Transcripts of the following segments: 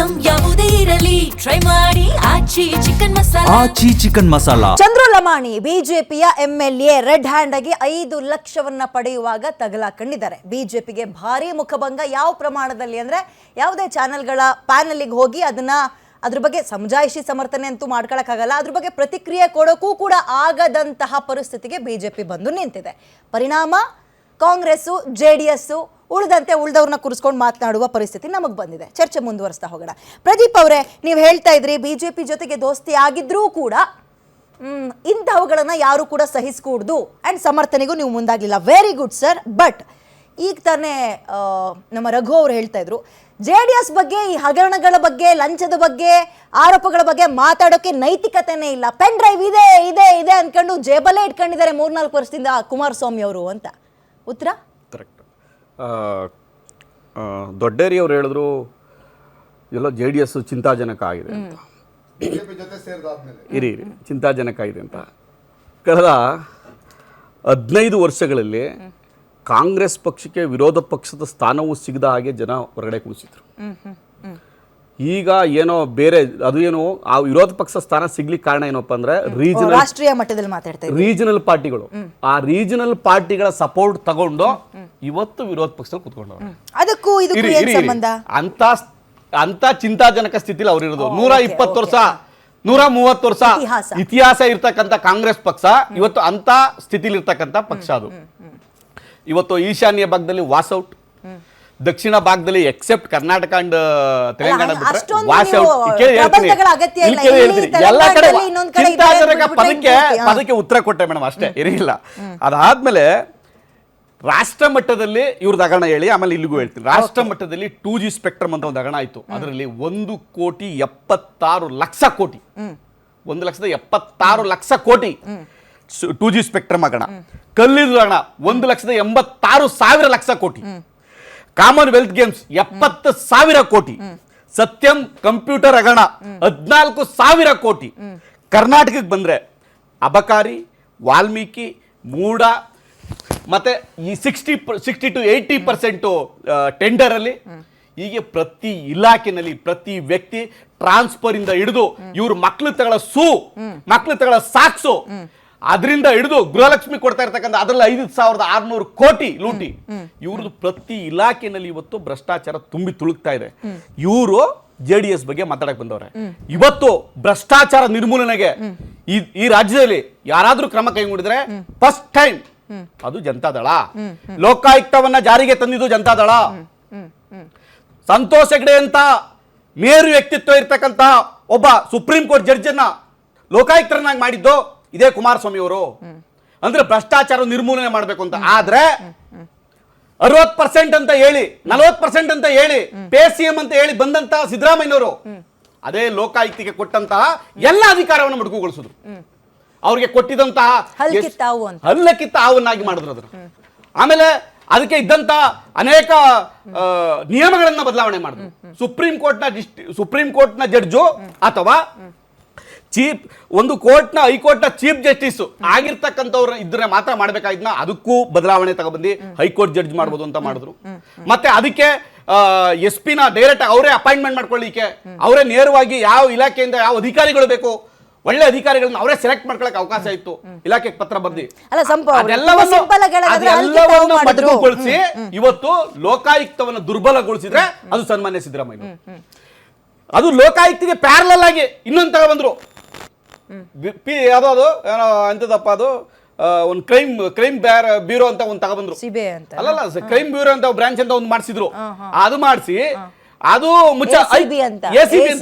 Item ಯಾವುದೇ ಇರಲಿ try ಮಾಡಿ ಆಚಿ ಚಿಕನ್ ಮಸಾಲಾ. ಆಚಿ ಚಿಕನ್ ಮಸಾಲಾ. ಚಂದ್ರು ಲಮಾಣಿ ಬಿಜೆಪಿಯ ಎಂಎಲ್ಎ ರೆಡ್ ಹ್ಯಾಂಡ್ ಆಗಿ 5 ಲಕ್ಷವನ್ನ ಪಡೆಯುವಾಗ ತಗಲಾಕೊಂಡಿದ್ದಾರೆ. ಬಿಜೆಪಿಗೆ ಭಾರಿ ಮುಖಭಂಗ. ಯಾವ ಪ್ರಮಾಣದಲ್ಲಿ ಅಂದ್ರೆ ಯಾವುದೇ ಚಾನೆಲ್ಗಳ ಪ್ಯಾನಲ್ಗೆ ಹೋಗಿ ಅದ್ರ ಬಗ್ಗೆ ಸಮಜಾಯಿಷಿ ಸಮರ್ಥನೆ ಅಂತೂ ಮಾಡ್ಕೊಳಕ್ಕಾಗಲ್ಲ. ಅದ್ರ ಬಗ್ಗೆ ಪ್ರತಿಕ್ರಿಯೆ ಕೊಡೋಕ್ಕೂ ಕೂಡ ಆಗದಂತಹ ಪರಿಸ್ಥಿತಿಗೆ ಬಿಜೆಪಿ ಬಂದು ನಿಂತಿದೆ. ಪರಿಣಾಮ ಕಾಂಗ್ರೆಸ್ಸು JDS ಉಳಿದವ್ರನ್ನ ಕೂರಿಸ್ಕೊಂಡು ಮಾತನಾಡುವ ಪರಿಸ್ಥಿತಿ ನಮಗೆ ಬಂದಿದೆ. ಚರ್ಚೆ ಮುಂದುವರಿಸ್ತಾ ಹೋಗೋಣ. ಪ್ರದೀಪ್ ಅವರೇ, ನೀವು ಹೇಳ್ತಾ ಇದ್ರಿ ಬಿಜೆಪಿ ಜೊತೆಗೆ ದೋಸ್ತಿ ಆಗಿದ್ರೂ ಕೂಡ ಇಂಥವುಗಳನ್ನ ಯಾರು ಕೂಡ ಸಹಿಸ್ಕೂಡ್ದು ಅಂಡ್ ಸಮರ್ಥನೆಗೂ ನೀವು ಮುಂದಾಗಲಿಲ್ಲ. Very good sir. ಬಟ್ ಈಗ ತಾನೇ ನಮ್ಮ ರಘು ಅವರು ಹೇಳ್ತಾ ಇದ್ರು JDS ಬಗ್ಗೆ, ಈ ಹಗರಣಗಳ ಬಗ್ಗೆ, ಲಂಚದ ಬಗ್ಗೆ, ಆರೋಪಗಳ ಬಗ್ಗೆ ಮಾತಾಡೋಕೆ ನೈತಿಕತೆನೇ ಇಲ್ಲ. ಪೆನ್ ಡ್ರೈವ್ ಇದೆ ಇದೆ ಇದೆ ಅನ್ಕೊಂಡು ಜೇಬಲ್ಲೇ ಇಟ್ಕೊಂಡಿದ್ದಾರೆ 3-4 ವರ್ಷದಿಂದ ಕುಮಾರಸ್ವಾಮಿ ಅವರು ಅಂತ. ಉತ್ತರ ಕರೆಕ್ಟ್. ದೊಡ್ಡೇರಿ ಅವರು ಹೇಳಿದ್ರು ಎಲ್ಲ JDS ಚಿಂತಾಜನಕ ಆಗಿದೆ ಅಂತ. ಇರಿ ಚಿಂತಾಜನಕ ಆಗಿದೆ ಅಂತ. ಕಳೆದ 15 ವರ್ಷಗಳಲ್ಲಿ ಕಾಂಗ್ರೆಸ್ ಪಕ್ಷಕ್ಕೆ ವಿರೋಧ ಪಕ್ಷದ ಸ್ಥಾನವೂ ಸಿಗದ ಹಾಗೆ ಜನ ಹೊರಗಡೆ ಕುಳಿಸಿದ್ರು. ಈಗ ಏನೋ ಬೇರೆ ಅದು ಏನೋ ಆ ವಿರೋಧ ಪಕ್ಷ ಸ್ಥಾನ ಸಿಗ್ಲಿಕ್ಕೆ ಕಾರಣ ಏನಪ್ಪ ಅಂದ್ರೆ ರಾಷ್ಟ್ರೀಯ ಮಟ್ಟದಲ್ಲಿ ಮಾತಾಡ್ತಾ ರೀಜನಲ್ ಪಾರ್ಟಿಗಳು, ಆ ರೀಜನಲ್ ಪಾರ್ಟಿಗಳ ಸಪೋರ್ಟ್ ತಗೊಂಡು ಇವತ್ತು ವಿರೋಧ ಪಕ್ಷದಲ್ಲಿ ಕುತ್ಕೊಂಡವ್ರು. ಅದಕ್ಕೂ ಇದಕ್ಕೂ ಏನು ಸಂಬಂಧ? ಅಂತ ಚಿಂತಾಜನಕ ಸ್ಥಿತಿಲಿ ಅವ್ರು ಇರೋದು. 120 ವರ್ಷ 130 ವರ್ಷ ಇತಿಹಾಸ ಇರ್ತಕ್ಕಂಥ ಕಾಂಗ್ರೆಸ್ ಪಕ್ಷ ಇವತ್ತು ಅಂತ ಸ್ಥಿತಿಲಿ ಇರ್ತಕ್ಕಂಥ ಪಕ್ಷ. ಅದು ಇವತ್ತು ಈಶಾನ್ಯ ಭಾಗದಲ್ಲಿ ವಾಸ್ಔಟ್, ದಕ್ಷಿಣ ಭಾಗದಲ್ಲಿ ಎಕ್ಸೆಪ್ಟ್ ಕರ್ನಾಟಕ ಅಂಡ್ ತೆಲಂಗಾಣ ಬಿಟ್ಟರೆ ವಾಸ್ಔಟ್. ಎಲ್ಲ ಕಡೆ ಚಿಂತಾಜನಕ ಪದಕ್ಕೆ ಉತ್ತರ ಕೊಟ್ಟೆ ಮೇಡಮ್, ಅಷ್ಟೇ ಇರಲಿಲ್ಲ. ಅದಾದ್ಮೇಲೆ ರಾಷ್ಟ್ರ ಮಟ್ಟದಲ್ಲಿ ಇವ್ರದ್ದು ಹಗರಣ ಹೇಳಿ ಆಮೇಲೆ ಇಲ್ಲಿಗೂ ಹೇಳ್ತೀನಿ. ರಾಷ್ಟ್ರ ಮಟ್ಟದಲ್ಲಿ 2G ಸ್ಪೆಕ್ಟ್ರಮ್ ಅಂತ ಒಂದು ಹಗರಣ ಆಯ್ತು. ಅದರಲ್ಲಿ 1,76,00,000 ಕೋಟಿ 1,76,00,000 ಕೋಟಿ 2G ಸ್ಪೆಕ್ಟ್ರಮ್ ಹಗರಣ. ಕಲ್ಲಿದ್ದು ಹಗರಣ 1,86,000 ಕೋಟಿ. ಕಾಮನ್ವೆಲ್ತ್ ಗೇಮ್ಸ್ 70,000 ಕೋಟಿ. ಸತ್ಯಂ ಕಂಪ್ಯೂಟರ್ ಹಗರಣ 14,000 ಕೋಟಿ. ಕರ್ನಾಟಕಕ್ಕೆ ಬಂದ್ರೆ ಅಬಕಾರಿ, ವಾಲ್ಮೀಕಿ, ಮೂಡ ಮತ್ತೆ ಈ 60 to 80% ಟೆಂಡರ್ ಅಲ್ಲಿ ಹೀಗೆ ಪ್ರತಿ ಇಲಾಖೆನಲ್ಲಿ ಪ್ರತಿ ವ್ಯಕ್ತಿ ಟ್ರಾನ್ಸ್ಫರ್ ಇಂದ ಹಿಡಿದು ಇವ್ರು ಮಕ್ಳು ತಗೊಳ್ಳೋ ಸಾಕ್ಸು ಅದರಿಂದ ಹಿಡಿದು ಗೃಹಲಕ್ಷ್ಮಿ ಕೊಡ್ತಾ ಇರ್ತಕ್ಕಂಥ ಅದರಲ್ಲಿ 5,600 ಕೋಟಿ ಲೂಟಿ. ಇವ್ರದ್ದು ಪ್ರತಿ ಇಲಾಖೆನಲ್ಲಿ ಇವತ್ತು ಭ್ರಷ್ಟಾಚಾರ ತುಂಬಿ ತುಳುಕ್ತಾ ಇದೆ. ಇವರು JDS ಬಗ್ಗೆ ಮಾತಾಡಕ್ ಬಂದವ್ರೆ. ಇವತ್ತು ಭ್ರಷ್ಟಾಚಾರ ನಿರ್ಮೂಲನೆಗೆ ಈ ರಾಜ್ಯದಲ್ಲಿ ಯಾರಾದ್ರೂ ಕ್ರಮ ಕೈಗೊಂಡಿದ್ರೆ ಫಸ್ಟ್ ಟೈಮ್ ಅದು ಜನತಾದಳ. ಲೋಕಾಯುಕ್ತವನ್ನ ಜಾರಿಗೆ ತಂದಿದ್ದು ಜನತಾದಳ. ಸಂತೋಷ್ ಹೆಗ್ಡೆ ಅಂತ ಮೇರು ವ್ಯಕ್ತಿತ್ವ ಇರ್ತಕ್ಕಂಥ ಒಬ್ಬ ಸುಪ್ರೀಂ ಕೋರ್ಟ್ ಜಡ್ಜ್ ಅನ್ನ ಲೋಕಾಯುಕ್ತರನ್ನಾಗಿ ಮಾಡಿದ್ದು ಇದೇ ಕುಮಾರಸ್ವಾಮಿ ಅವರು. ಅಂದ್ರೆ ಭ್ರಷ್ಟಾಚಾರ ನಿರ್ಮೂಲನೆ ಮಾಡಬೇಕು ಅಂತ. ಆದ್ರೆ 60% ಅಂತ ಹೇಳಿ 40% ಅಂತ ಹೇಳಿ PCM ಅಂತ ಹೇಳಿ ಬಂದಂತ ಸಿದ್ದರಾಮಯ್ಯನವರು ಅದೇ ಲೋಕಾಯುಕ್ತಿಗೆ ಕೊಟ್ಟಂತಹ ಎಲ್ಲ ಅಧಿಕಾರವನ್ನು ಮೊಟಕುಗೊಳಿಸಿದ್ರು. ಅವ್ರಿಗೆ ಕೊಟ್ಟಿದಂತಹ ಹಲ್ಲಕ್ಕಿತ್ತ ಹಾವನ್ನಾಗಿ ಮಾಡಿದ್ರು ಅದನ್ನು. ಆಮೇಲೆ ಅದಕ್ಕೆ ಇದ್ದಂತ ಅನೇಕ ನಿಯಮಗಳನ್ನ ಬದಲಾವಣೆ ಮಾಡಿದ್ರು. ಸುಪ್ರೀಂ ಕೋರ್ಟ್ನ ಜಡ್ಜು ಅಥವಾ ಒಂದು ಹೈಕೋರ್ಟ್ನ ಚೀಫ್ ಜಸ್ಟಿಸ್ ಆಗಿರ್ತಕ್ಕಂಥವ್ರು ಇದ್ರೆ ಮಾತ್ರ ಮಾಡ್ಬೇಕಾಗಿದ್ನ ಅದಕ್ಕೂ ಬದಲಾವಣೆ ತಗೊಬಂದು ಹೈಕೋರ್ಟ್ ಜಡ್ಜ್ ಮಾಡ್ಬೋದು ಅಂತ ಮಾಡಿದ್ರು. ಮತ್ತೆ ಅದಕ್ಕೆ SP ನ ಡೈರೆಕ್ಟ್ ಅವರೇ ಅಪಾಯಿಂಟ್ಮೆಂಟ್ ಮಾಡ್ಕೊಳ್ಳಿಕ್ಕೆ ಅವರೇ ನೇರವಾಗಿ ಯಾವ ಇಲಾಖೆಯಿಂದ ಯಾವ ಅಧಿಕಾರಿಗಳು ಬೇಕು ಒಳ್ಳೆ ಅಧಿಕಾರಿಗಳನ್ನ ಅವರೇ ಸೆಲೆಕ್ಟ್ ಮಾಡ್ಕೊಳಕ್ಕೆ ಅವಕಾಶ ಇತ್ತು. ಇಲಾಖೆಗೆ ಪತ್ರ ಬರ್ದಿ ಅದೆಲ್ಲವನ್ನು ಮಟ್ಟುಗೊಳಿಸಿ ಇವತ್ತು ಲೋಕಾಯುಕ್ತವನ್ನು ದುರ್ಬಲಗೊಳಿಸಿದ್ರೆ ಅದು ಸನ್ಮಾನ್ಯ ಸಿದ್ದರಾಮಯ್ಯ. ಅದು ಲೋಕಾಯುಕ್ತಿಗೆ ಪ್ಯಾರಲಲ್ ಆಗಿ ಇನ್ನೊಂದು ತಗೊಬಂದ್ರು. ಯಾವ್ದು ಏನೋ ಅಂತದಪ್ಪ ಅದು ಒಂದು ಕ್ರೈಮ್ ಬ್ಯೂರೋ ಅಂತ ಒಂದು ತಗೊಬಂದ್ರು. ಅಲ್ಲಲ್ಲ ಕ್ರೈಮ್ ಬ್ಯೂರೋ ಅಂತ ಬ್ರಾಂಚ್ ಅಂತ ಒಂದು ಮಾಡಿಸಿದ್ರು. ಅದು ಮಾಡಿಸಿ ಅದು ACB ಅಂತ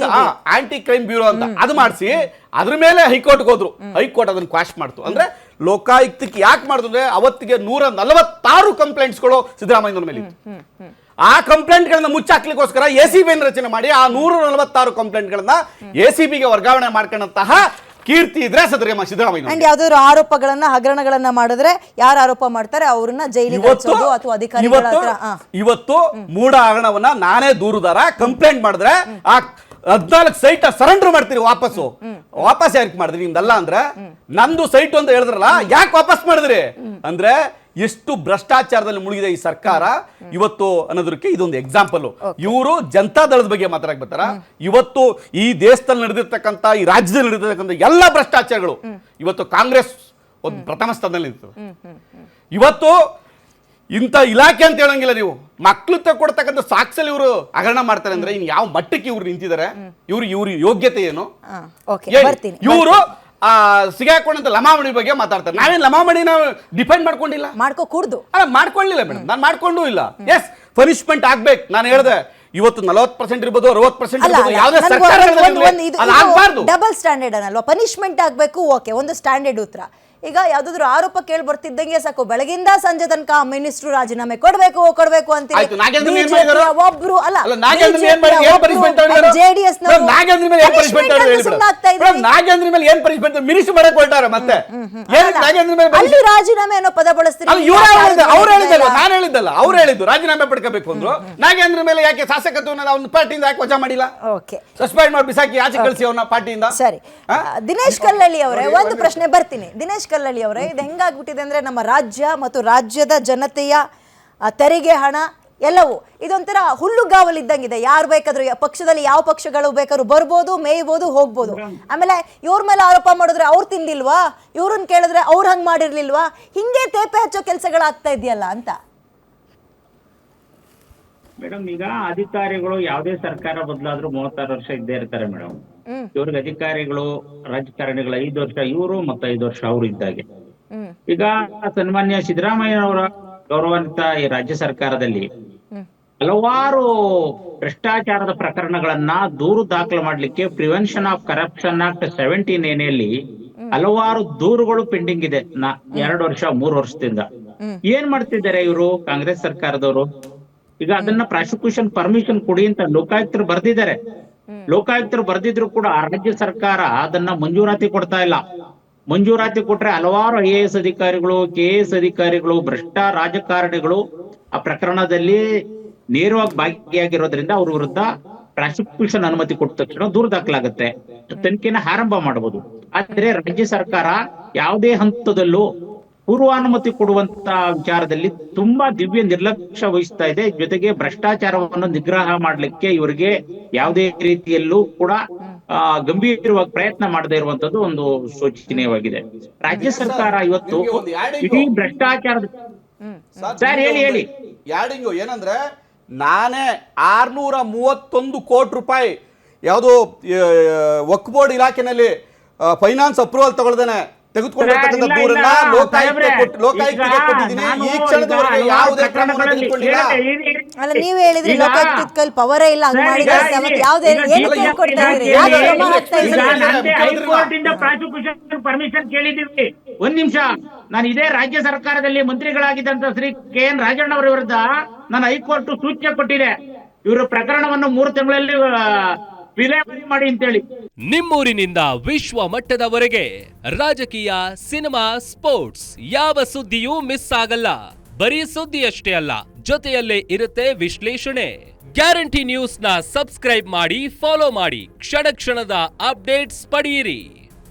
ಆಂಟಿ ಕ್ರೈಮ್ ಬ್ಯೂರೋ ಅಂತ ಅದು ಮಾಡಿಸಿ ಅದ್ರ ಮೇಲೆ ಹೈಕೋರ್ಟ್ಗೆ ಹೋದ್ರು. ಹೈಕೋರ್ಟ್ ಅದನ್ನ ಕ್ವಾಶ್ ಮಾಡ್ತು. ಅಂದ್ರೆ ಲೋಕಾಯುಕ್ತಕ್ಕೆ ಯಾಕೆ ಮಾಡಿದ್ರು ಅಂದ್ರೆ ಅವತ್ತಿಗೆ 146 ಕಂಪ್ಲೇಂಟ್ಸ್ಗಳು ಸಿದ್ದರಾಮಯ್ಯನವ್ರ ಮೇಲೆ ಇತ್ತು. ಆ ಕಂಪ್ಲೇಂಟ್ ಗಳನ್ನ ಮುಚ್ಚಾಕ್ಲಿಕ್ಕೋಸ್ಕರ ACB ರಚನೆ ಮಾಡಿ ಆ 146 ಕಂಪ್ಲೇಂಟ್ ಗಳನ್ನ ACBಗೆ ವರ್ಗಾವಣೆ ಮಾಡ್ಕೊಂಡಂತಹ ಕೀರ್ತಿ ಇದ್ರೆ ಸಿದ್ದರಾಮಯ್ಯ. ಅಂಡ್ ಯಾವ್ದಾದ್ರು ಆರೋಪಗಳನ್ನ ಹಗರಣಗಳನ್ನ ಮಾಡಿದ್ರೆ ಯಾರು ಆರೋಪ ಮಾಡ್ತಾರೆ ಅವ್ರನ್ನ ಜೈಲಿಗೆ ಕಳಿಸೋದು ಅಥವಾ ಅಧಿಕಾರಿಗಳ ಹತ್ರ. ಇವತ್ತು ಮೂಢ ಹಗರಣವನ್ನ ನಾನೇ ದೂರುದಾರ ಕಂಪ್ಲೇಂಟ್ ಮಾಡಿದ್ರೆ ಆ 14 ಸೈಟ್ ಸರೆಂಡರ್ ಮಾಡ್ತೀರಿ ವಾಪಸ್ ಯಾಕೆ ಮಾಡಿದ್ರಿ ನಿಮ್ದಲ್ಲ ಅಂದ್ರೆ ನಂದು ಸೈಟ್ ಅಂತ ಹೇಳಿದ್ರಲ್ಲ ಯಾಕೆ ವಾಪಸ್ ಮಾಡಿದ್ರಿ ಅಂದ್ರೆ ಎಷ್ಟು ಭ್ರಷ್ಟಾಚಾರದಲ್ಲಿ ಮುಳುಗಿದೆ ಈ ಸರ್ಕಾರ ಇವತ್ತು ಅನ್ನೋದಕ್ಕೆ ಇದೊಂದು ಎಕ್ಸಾಂಪಲ್. ಇವರು ಜನತಾದಳದ ಬಗ್ಗೆ ಮಾತಾಡಕ್ ಬರ್ತಾರ. ಇವತ್ತು ಈ ದೇಶದಲ್ಲಿ ನಡೆದಿರ್ತಕ್ಕಂಥ, ಈ ರಾಜ್ಯದಲ್ಲಿ ನಡೆದಿರ್ತಕ್ಕಂಥ ಎಲ್ಲ ಭ್ರಷ್ಟಾಚಾರಗಳು ಇವತ್ತು ಕಾಂಗ್ರೆಸ್ ಒಂದು ಪ್ರಥಮ ಸ್ಥಾನದಲ್ಲಿ ನಿಂತಿದೆ. ಇವತ್ತು ಇಂಥ ಇಲಾಖೆ ಅಂತ ಹೇಳಂಗಿಲ್ಲ. ನೀವು ಮಕ್ಕಳು ತಗೊಡ್ತಕ್ಕಂಥ ಸಾಕ್ಷಲ್ಲಿ ಇವರು ಹಗರಣ ಮಾಡ್ತಾರೆ ಅಂದ್ರೆ ಇನ್ ಯಾವ ಮಟ್ಟಕ್ಕೆ ಇವ್ರು ನಿಂತಿದ್ದಾರೆ, ಇವ್ರ ಯೋಗ್ಯತೆ ಏನು? ಇವರು ಸಿಗಾಕೊಂಡಂತ ಲಮಾಮಣಿ ಬಗ್ಗೆ ಮಾತಾಡ್ತಾರೆ. ನಾವೇನ್ ಲಮಾಮಣಿ ನಾವು ಡಿಪೆಂಡ್ ಮಾಡ್ಕೊಂಡಿಲ್ಲ, ಮಾಡ್ಕೊಳ್ಳಿಲ್ಲ ಮೇಡಮ್, ನಾನು ಮಾಡ್ಕೊಂಡೂ ಇಲ್ಲ. ಎಸ್, ಪನಿಷ್ಮೆಂಟ್ ಆಗ್ಬೇಕು. ನಾನು ಹೇಳ್ದೆ ಇವತ್ತು 40% ಇರ್ಬೋದು, 60% ಇರ್ಬೋದು, ಯಾವುದೇ ಸರ್ಕಾರ ಡಬಲ್ ಸ್ಟ್ಯಾಂಡರ್ಡ್ ಅನ್ನಲ್ವಾ? ಪನಿಷ್ಮೆಂಟ್ ಆಗ್ಬೇಕು, ಓಕೆ, ಒಂದು ಸ್ಟ್ಯಾಂಡರ್ಡ್ ಉತ್ತರ. ಈಗ ಯಾವ್ದಾದ್ರು ಆರೋಪ ಕೇಳಿ ಬರ್ತಿದ್ದಂಗೆ ಸಾಕು ಬೆಳಗಿಂದ ಸಂಜೆ ತನಕ ಮಿನಿಸ್ಟ್ರು ರಾಜೀನಾಮೆ ಕೊಡ್ಬೇಕು ಅಂತ ಒಬ್ರು ಅಲ್ಲ ಜೆಡಿಎಸ್ ಅಲ್ಲಿ ರಾಜೀನಾಮೆ ಅನ್ನೋ ಪದ ಬಳಸ್ತೀರಿ. ಅವ್ರು ಹೇಳಿದ್ದು ರಾಜೀನಾಮೆ ಪಡ್ಕೋಬೇಕು ಅಂದ್ರು. ನಾಗೇಂದ್ರ ಮೇಲೆ ಯಾಕೆ ಶಾಸಕತ್ವನ ಅವ್ನ ಪಾರ್ಟಿಯಿಂದ ಯಾಕೆ ವಜಾ ಮಾಡಿಲ್ಲ? ಸಸ್ಪೆಂಡ್ ಮಾಡಿ ಬಿಸಾಕಿ ಆಚೆ ಕಳಿಸಿ ಅವನ ಪಾರ್ಟಿಯಿಂದ. ಸರಿ, ದಿನೇಶ್ ಕಲ್ಲಳ್ಳಿ ಅವರೇ ಒಂದು ಪ್ರಶ್ನೆ ಬರ್ತೀನಿ. ದಿನೇಶ್ ಕಲ್ಲಳ್ಳಿ ಅವರೇ, ಇದು ಹೆಂಗಾಗ್ಬಿಟ್ಟಿದೆ ಅಂದ್ರೆ ನಮ್ಮ ರಾಜ್ಯ ಮತ್ತು ರಾಜ್ಯದ ಜನತೆಯ ತೆರಿಗೆ ಹಣ ಎಲ್ಲವೂ ಇದೊಂಥರ ಹುಲ್ಲುಗಾವಲಿದ್ದಂಗಿದೆ. ಯಾರು ಬೇಕಾದ್ರೂ ಪಕ್ಷದಲ್ಲಿ ಯಾವ ಪಕ್ಷಗಳು ಬೇಕಾದ್ರೂ ಬರ್ಬೋದು, ಮೇಯ್ಬೋದು, ಹೋಗ್ಬೋದು. ಆಮೇಲೆ ಇವ್ರ ಮೇಲೆ ಆರೋಪ ಮಾಡಿದ್ರೆ ಅವ್ರು ತಿಂದಿಲ್ವಾ, ಇವ್ರನ್ನ ಕೇಳಿದ್ರೆ ಅವ್ರು ಹಂಗ್ ಮಾಡಿರ್ಲಿಲ್ವಾ, ಹಿಂಗೆ ತೇಪೆ ಹಚ್ಚೋ ಕೆಲಸಗಳಾಗ್ತಾ ಇದೆಯಲ್ಲ ಅಂತ. ಮೇಡಮ್, ಈಗ ಅಧಿಕಾರಿಗಳು ಯಾವುದೇ ಸರ್ಕಾರ ಬದಲಾದ್ರೂ 36 ವರ್ಷ ಇದ್ದೇ ಇರ್ತಾರೆ ಮೇಡಮ್. ಇವ್ರಿಗೆ ಅಧಿಕಾರಿಗಳು, ರಾಜಕಾರಣಿಗಳು 5 ವರ್ಷ ಇವರು ಮತ್ತು 5 ವರ್ಷ ಅವರು ಇದ್ದಾಗೆ. ಈಗ ಸನ್ಮಾನ್ಯ ಸಿದ್ದರಾಮಯ್ಯನವರ ಗೌರವಾನ್ವಿತ ಈ ರಾಜ್ಯ ಸರ್ಕಾರದಲ್ಲಿ ಹಲವಾರು ಭ್ರಷ್ಟಾಚಾರದ ಪ್ರಕರಣಗಳನ್ನ ದೂರು ದಾಖಲು ಮಾಡ್ಲಿಕ್ಕೆ ಪ್ರಿವೆನ್ಷನ್ ಆಫ್ ಕರಪ್ಷನ್ ಆಕ್ಟ್ 17 ಏನೆಯಲ್ಲಿ ಹಲವಾರು ದೂರುಗಳು ಪೆಂಡಿಂಗ್ ಇದೆ 2 ವರ್ಷ 3 ವರ್ಷದಿಂದ. ಏನ್ ಮಾಡ್ತಿದ್ದಾರೆ ಇವರು ಕಾಂಗ್ರೆಸ್ ಸರ್ಕಾರದವರು? ಈಗ ಅದನ್ನ ಪ್ರಾಸಿಕ್ಯೂಷನ್ ಪರ್ಮಿಷನ್ ಕೊಡಿ ಅಂತ ಲೋಕಾಯುಕ್ತರು ಬರ್ದಿದ್ದಾರೆ. ಲೋಕಾಯುಕ್ತರು ಬರ್ದಿದ್ರು ಕೂಡ ರಾಜ್ಯ ಸರ್ಕಾರ ಅದನ್ನ ಮಂಜೂರಾತಿ ಕೊಡ್ತಾ ಇಲ್ಲ. ಮಂಜೂರಾತಿ ಕೊಟ್ರೆ ಹಲವಾರು IAS ಅಧಿಕಾರಿಗಳು, KS ಅಧಿಕಾರಿಗಳು, ಭ್ರಷ್ಟ ರಾಜಕಾರಣಿಗಳು ಆ ಪ್ರಕರಣದಲ್ಲಿ ನೇರವಾಗಿ ಭಾಗಿಯಾಗಿರೋದ್ರಿಂದ ಅವ್ರ ವಿರುದ್ಧ ಪ್ರಾಸಿಕ್ಯೂಷನ್ ಅನುಮತಿ ಕೊಟ್ಟ ತಕ್ಷಣ ದೂರು ದಾಖಲಾಗುತ್ತೆ, ತನಿಖೆನ ಆರಂಭ ಮಾಡಬಹುದು. ಆದ್ರೆ ರಾಜ್ಯ ಸರ್ಕಾರ ಯಾವುದೇ ಹಂತದಲ್ಲೂ ಪೂರ್ವಾನುಮತಿ ಕೊಡುವಂತ ವಿಚಾರದಲ್ಲಿ ತುಂಬಾ ದಿವ್ಯ ನಿರ್ಲಕ್ಷ್ಯ ವಹಿಸ್ತಾ ಇದೆ. ಜೊತೆಗೆ ಭ್ರಷ್ಟಾಚಾರವನ್ನು ನಿಗ್ರಹ ಮಾಡ್ಲಿಕ್ಕೆ ಇವರಿಗೆ ಯಾವುದೇ ರೀತಿಯಲ್ಲೂ ಕೂಡ ಗಂಭೀರವಾಗಿ ಪ್ರಯತ್ನ ಮಾಡದೇ ಇರುವಂತದ್ದು ಒಂದು ಶೋಚನೀಯವಾಗಿದೆ. ರಾಜ್ಯ ಸರ್ಕಾರ ಇವತ್ತು ಇಡೀ ಭ್ರಷ್ಟಾಚಾರದ ಸರ್ ಹೇಳಿ ಯಾಡಿಂಗು ಏನಂದ್ರೆ ನಾನೇ 631 ಕೋಟಿ ರೂಪಾಯಿ ಯಾವುದು ವಕ್ಫ್ ಬೋರ್ಡ್ ಇಲಾಖೆನಲ್ಲಿ ಫೈನಾನ್ಸ್ ಅಪ್ರೂವಲ್ ತಗೊಳ್ದೇನೆ ತೆಗೆದುಕೊಂಡಿರ್ತಕ್ಕಂಥ ದೂರನ್ನ ಲೋಕಾಯುಕ್ತಕ್ಕೆ ಕೊಟ್ಟಿದ್ದೀನಿ. ಈ ಕ್ಷಣದವರೆಗೆ ಯಾವುದೇ ಕ್ರಮವನ್ನು ತೆಗೆದುಕೊಂಡಿಲ್ಲ. ಅಲ್ಲ, ನೀವು ಹೇಳಿದ್ರಿ ಲೋಕಾಯುಕ್ತಕ್ಕೆ ಪವರೇ ಇಲ್ಲ, ಹಂಗ್ ಮಾಡಿದ್ರೆ ಯಾವುದೇ ಪ್ರಾಸಿಕ್ಯೂಷನ್ ಪರ್ಮಿಷನ್ ಕೇಳಿದ್ದೀವಿ. ಒಂದ್ ನಿಮಿಷ, ನಾನು ಇದೇ ರಾಜ್ಯ ಸರ್ಕಾರದಲ್ಲಿ ಮಂತ್ರಿಗಳಾಗಿದ್ದಂತ ಶ್ರೀ KN ರಾಜಣ್ಣ ಅವರ ವಿರುದ್ಧ ನಾನು ಹೈಕೋರ್ಟ್ ಸೂಚನೆ ಕೊಟ್ಟಿದೆ. ಇವರ ಪ್ರಕರಣವನ್ನು 3 ತಿಂಗಳಲ್ಲಿ ವಿಲೇವಾರಿ ಮಾಡಿ ಅಂತೇಳಿ. ನಿಮ್ಮೂರಿನಿಂದ ವಿಶ್ವ ಮಟ್ಟದವರೆಗೆ ರಾಜಕೀಯ, ಸಿನಿಮಾ, ಸ್ಪೋರ್ಟ್ಸ್ ಯಾವ ಸುದ್ದಿಯೂ ಮಿಸ್ ಆಗಲ್ಲ. ಬರೀ ಸುದ್ದಿಯಷ್ಟೇ ಅಲ್ಲ, ಜೊತೆಯಲ್ಲೇ ಇರುತ್ತೆ ವಿಶ್ಲೇಷಣೆ. ಗ್ಯಾರಂಟಿ ನ್ಯೂಸ್ ನ ಸಬ್ಸ್ಕ್ರೈಬ್ ಮಾಡಿ, ಫಾಲೋ ಮಾಡಿ, ಕ್ಷಣ ಕ್ಷಣದ ಅಪ್ಡೇಟ್ಸ್ ಪಡೆಯಿರಿ.